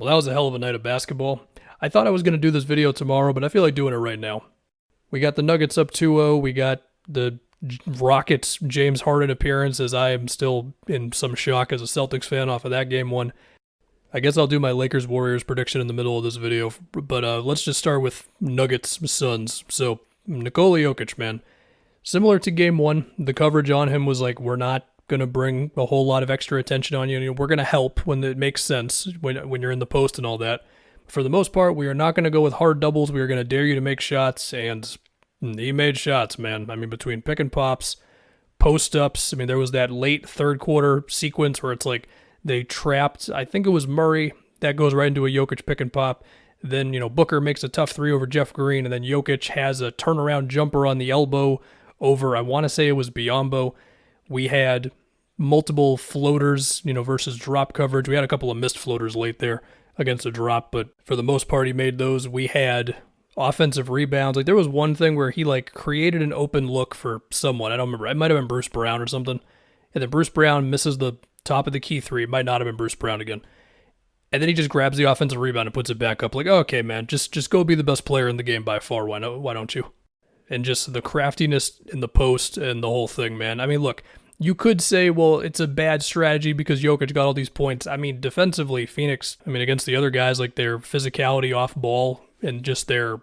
Well, that was a hell of a night of basketball. I thought I was going to do this video tomorrow, but I feel like doing it right now. We got the Nuggets up 2-0. We got the Rockets James Harden appearance, as I am still in some shock as a Celtics fan off of that game one. I guess I'll do my Lakers-Warriors prediction in the middle of this video, but let's just start with Nuggets-Suns. So, Nikola Jokic, man. Similar to game one, the coverage on him was like, we're not going to bring a whole lot of extra attention on you. We're going to help when it makes sense, when you're in the post and all that. For the most part, we are not going to go with hard doubles. We are going to dare you to make shots, and he made shots, man. I mean, between pick and pops, post-ups. I mean, there was that late third quarter sequence where it's like they trapped, I think it was Murray, that goes right into a Jokic pick and pop. Then, Booker makes a tough three over Jeff Green, and then Jokic has a turnaround jumper on the elbow over, I want to say it was Biyombo. We had multiple floaters, versus drop coverage. We had a couple of missed floaters late there against a drop, but for the most part, he made those. We had offensive rebounds. Like, there was one thing where he, created an open look for someone. I don't remember. It might have been Bruce Brown or something. And then Bruce Brown misses the top of the key three. It might not have been Bruce Brown again. And then he just grabs the offensive rebound and puts it back up. Like, okay, man, just go be the best player in the game by far. Why don't you? And just the craftiness in the post and the whole thing, man. I mean, look, you could say, well, it's a bad strategy because Jokic got all these points. I mean, defensively, Phoenix, against the other guys, their physicality off ball and just their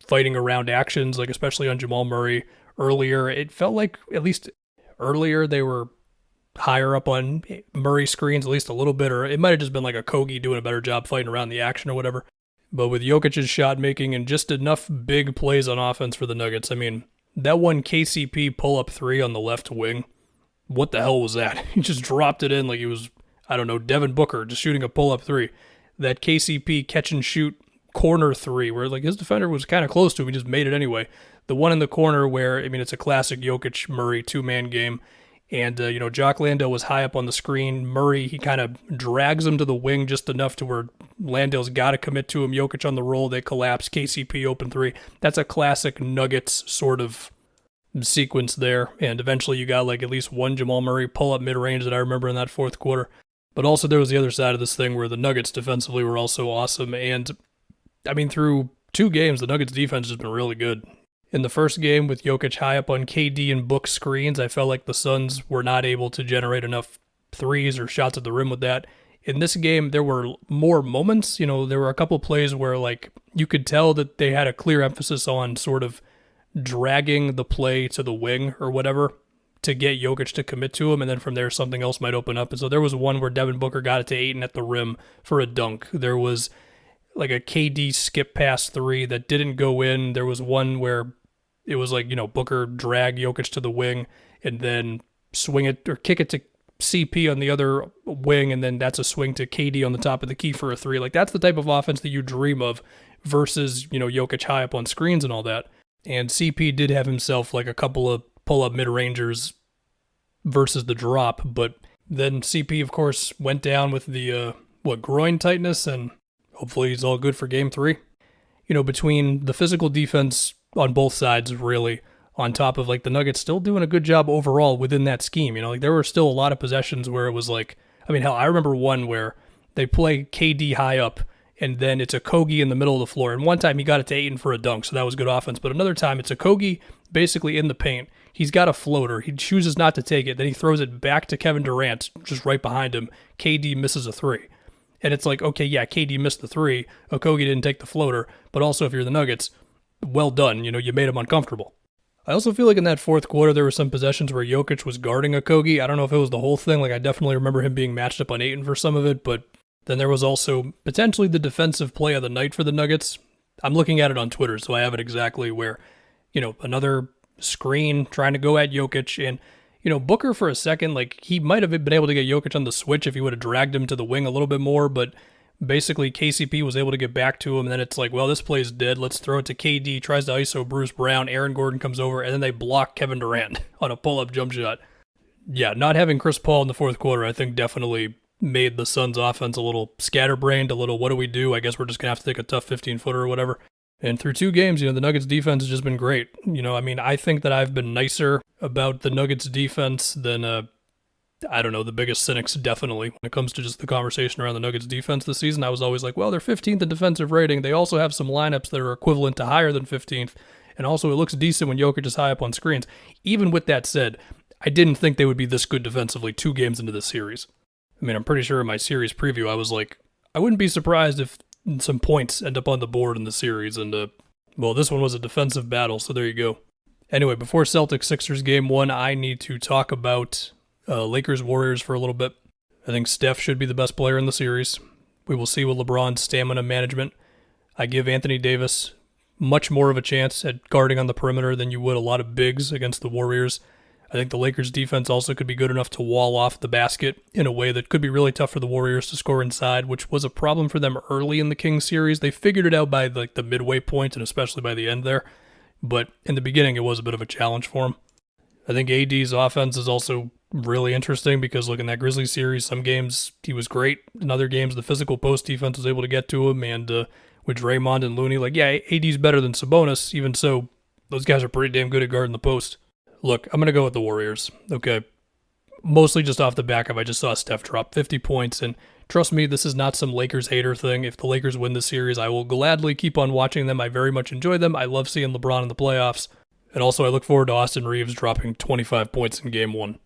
fighting around actions, especially on Jamal Murray earlier, it felt like at least earlier they were higher up on Murray screens, at least a little bit, or it might have just been like a Kogi doing a better job fighting around the action or whatever. But with Jokic's shot making and just enough big plays on offense for the Nuggets, that one KCP pull-up three on the left wing, what the hell was that? He just dropped it in like he was, Devin Booker just shooting a pull-up three. That KCP catch-and-shoot corner three where, his defender was kind of close to him. He just made it anyway. The one in the corner where, it's a classic Jokic-Murray two-man game. And, Jock Landale was high up on the screen. Murray, he kind of drags him to the wing just enough to where Landale's got to commit to him. Jokic on the roll, they collapse. KCP open three. That's a classic Nuggets sort of sequence there. And eventually you got at least one Jamal Murray pull-up mid-range that I remember in that fourth quarter. But also there was the other side of this thing where the Nuggets defensively were also awesome. And, through two games, the Nuggets defense has been really good. In the first game with Jokic high up on KD and Book screens, I felt like the Suns were not able to generate enough threes or shots at the rim with that. In this game, there were more moments. There were a couple plays where you could tell that they had a clear emphasis on sort of dragging the play to the wing or whatever to get Jokic to commit to him, and then from there something else might open up. And so there was one where Devin Booker got it to Ayton at the rim for a dunk. There was a KD skip pass three that didn't go in. There was one where it was Booker drag Jokic to the wing and then swing it or kick it to CP on the other wing, and then that's a swing to KD on the top of the key for a three. That's the type of offense that you dream of versus, Jokic high up on screens and all that. And CP did have himself a couple of pull-up mid-rangers versus the drop, but then CP, of course, went down with the, groin tightness, and hopefully he's all good for game three. Between the physical defense on both sides, really, on top of the Nuggets still doing a good job overall within that scheme. There were still a lot of possessions where it was hell, I remember one where they play KD high up and then it's a Kogi in the middle of the floor. And one time he got it to Ayton for a dunk, so that was good offense. But another time it's a Kogi basically in the paint. He's got a floater. He chooses not to take it. Then he throws it back to Kevin Durant, just right behind him. KD misses a three. And it's okay, yeah, KD missed the three. Okogie didn't take the floater. But also, if you're the Nuggets, well done. You made him uncomfortable. I also feel like in that fourth quarter, there were some possessions where Jokic was guarding Okogie. I don't know if it was the whole thing. I definitely remember him being matched up on Ayton for some of it. But then there was also potentially the defensive play of the night for the Nuggets. I'm looking at it on Twitter, so I have it exactly where, another screen trying to go at Jokic. And, Booker for a second, he might have been able to get Jokic on the switch if he would have dragged him to the wing a little bit more. But basically, KCP was able to get back to him, and then it's well, this play's dead. Let's throw it to KD, tries to ISO Bruce Brown. Aaron Gordon comes over, and then they block Kevin Durant on a pull-up jump shot. Yeah, not having Chris Paul in the fourth quarter, I think definitely made the Suns' offense a little scatterbrained, a little, what do we do? I guess we're just going to have to take a tough 15-footer or whatever. And through two games, the Nuggets defense has just been great. I think that I've been nicer about the Nuggets defense than I don't know, the biggest cynics definitely when it comes to just the conversation around the Nuggets defense this season. I was always like, well, they're 15th in defensive rating. They also have some lineups that are equivalent to higher than 15th. And also it looks decent when Jokic is high up on screens. Even with that said, I didn't think they would be this good defensively 2 games into this series. I mean, I'm pretty sure in my series preview, I was like, I wouldn't be surprised if some points end up on the board in the series. And, well, this one was a defensive battle, so there you go. Anyway, before Celtics-Sixers game 1, I need to talk about Lakers-Warriors for a little bit. I think Steph should be the best player in the series. We will see with LeBron's stamina management. I give Anthony Davis much more of a chance at guarding on the perimeter than you would a lot of bigs against the Warriors. I think the Lakers defense also could be good enough to wall off the basket in a way that could be really tough for the Warriors to score inside, which was a problem for them early in the Kings series. They figured it out by the midway point and especially by the end there. But in the beginning, it was a bit of a challenge for them. I think AD's offense is also really interesting because look, in that Grizzlies series, some games he was great. In other games, the physical post defense was able to get to him. And with Draymond and Looney, AD's better than Sabonis. Even so, those guys are pretty damn good at guarding the post. Look, I'm going to go with the Warriors, okay? Mostly just off the back of I just saw Steph drop 50 points, and trust me, this is not some Lakers hater thing. If the Lakers win this series, I will gladly keep on watching them. I very much enjoy them. I love seeing LeBron in the playoffs, and also I look forward to Austin Reeves dropping 25 points in Game 1.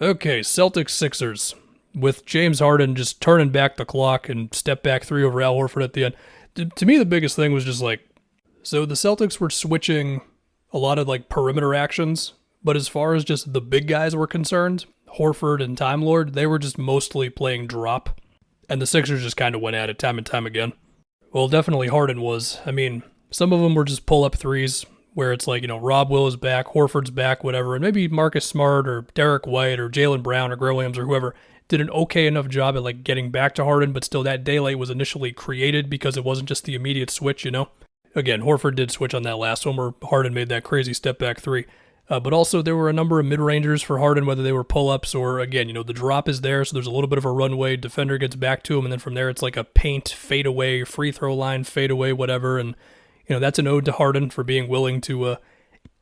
Okay, Celtics-Sixers. With James Harden just turning back the clock and step back 3 over Al Horford at the end. To me, the biggest thing was just so the Celtics were switching a lot of perimeter actions. But as far as just the big guys were concerned, Horford and Time Lord, they were just mostly playing drop. And the Sixers just kind of went at it time and time again. Well, definitely Harden was. I mean, some of them were just pull-up threes, where it's Rob Will is back, Horford's back, whatever. And maybe Marcus Smart or Derek White or Jaylen Brown or Grant Williams or whoever did an okay enough job at getting back to Harden, but still that daylight was initially created because it wasn't just the immediate switch, Again, Horford did switch on that last one where Harden made that crazy step-back 3. But also there were a number of mid-rangers for Harden, whether they were pull-ups or, again, the drop is there, so there's a little bit of a runway. Defender gets back to him, and then from there it's like a paint, fadeaway, free throw line, fadeaway, whatever. And, that's an ode to Harden for being willing to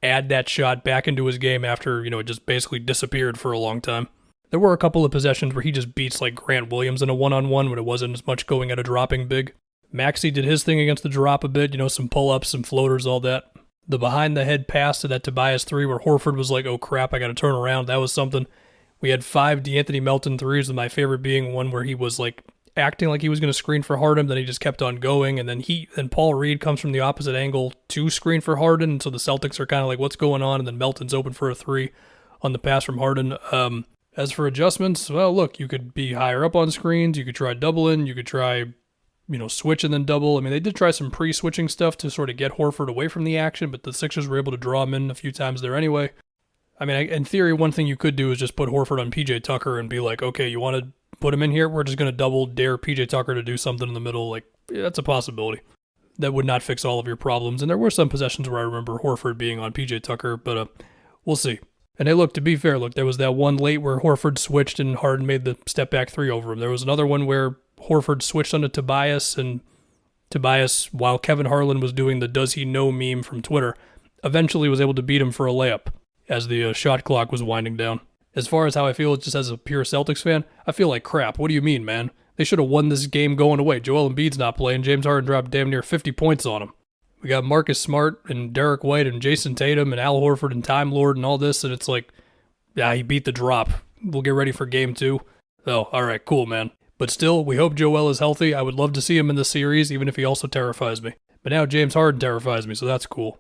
add that shot back into his game after, it just basically disappeared for a long time. There were a couple of possessions where he just beats Grant Williams in a one-on-one when it wasn't as much going at a dropping big. Maxey did his thing against the drop a bit, some pull-ups, some floaters, all that. The behind-the-head pass to that Tobias 3 where Horford was like, oh crap, I got to turn around. That was something. We had 5 DeAnthony Melton 3s, with my favorite being one where he was acting like he was going to screen for Harden, then he just kept on going, and then Paul Reed comes from the opposite angle to screen for Harden, and so the Celtics are kind of like, what's going on? And then Melton's open for a 3 on the pass from Harden. As for adjustments, well, look, you could be higher up on screens, you could try doubling, you could try switch and then double. I mean, they did try some pre-switching stuff to sort of get Horford away from the action, but the Sixers were able to draw him in a few times there anyway. I mean, in theory, one thing you could do is just put Horford on PJ Tucker and be like, okay, you want to put him in here? We're just going to dare PJ Tucker to do something in the middle. That's a possibility. That would not fix all of your problems. And there were some possessions where I remember Horford being on PJ Tucker, but we'll see. And hey, look, to be fair, there was that one late where Horford switched and Harden made the step-back 3 over him. There was another one where Horford switched onto Tobias, and Tobias, while Kevin Harlan was doing the does he know meme from Twitter, eventually was able to beat him for a layup as the shot clock was winding down. As far as how I feel just as a pure Celtics fan, I feel like crap. What do you mean, man? They should have won this game going away. Joel Embiid's not playing. James Harden dropped damn near 50 points on him. We got Marcus Smart and Derek White and Jason Tatum and Al Horford and Time Lord and all this, and it's he beat the drop. We'll get ready for game 2. Oh, all right, cool, man. But still, we hope Joel is healthy. I would love to see him in the series, even if he also terrifies me. But now James Harden terrifies me, so that's cool.